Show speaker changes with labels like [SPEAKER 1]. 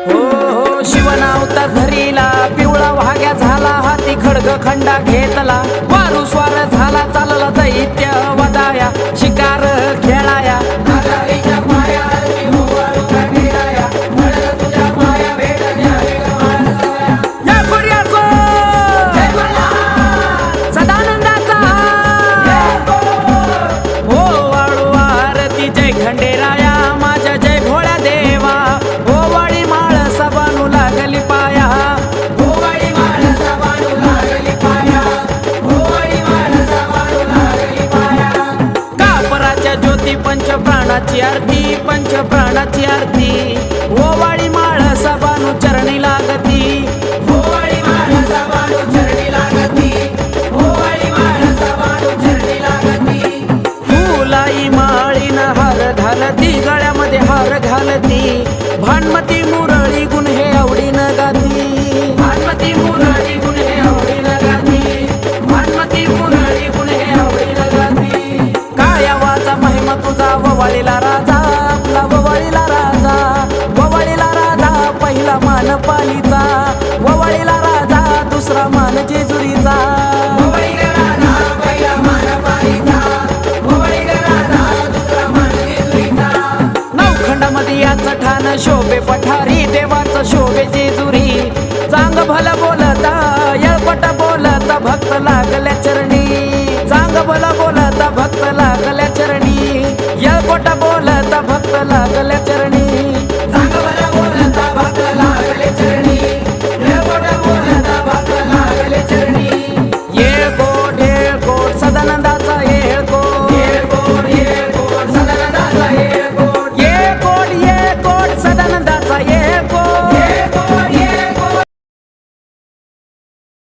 [SPEAKER 1] हो हो शिवनावता धरीला पिवळा वाघ्या झाला हाती खडग खंडा घेतला वारू स्वार झाला चालला दैत्य वदाया शिकार खेळाया सदानंदाचा हो वाळू आरती जय खंडेराया माझ्या जय भोळ्या देवा हो वाडी माळ सबानू लागली पाया हो वाडी माळ सबानू लागली पाया हो वाडी माळ सबानू लागली पाया कापराच्या ज्योती पंच प्राणाची आरती पंच प्राणाची आरती हो वाडी माळ सबानू चरणी लागती हो वाडी माळ सबानू चरणी लागती हो वाडी माळ सबानू चरणी लागती फुलाई माळीन हार घालती गळ्यामध्ये हार घालती भानमती मुरळी गुण हे आवडीनं गाती भानमती मुरळी गुण हे आवडीनं गाती भानमती मुरळी गुण हे आवडीनं गाती काय आवाजा महिमा तुझा ववाळीला राजा आपला ववाळीला राजा ववाळीला राजा पहिला मान पालीचा ववाळीला राजा दुसरा मान जेजुरीचा नवखंडामध्ये याचं ठाण शोभे पठारी देवाचं शोभे जेजुरी चांग भला बोलता येळपटा बोलता भक्त लागल्या चरणी चांग भला बोलता भक्त लागल्या चरणी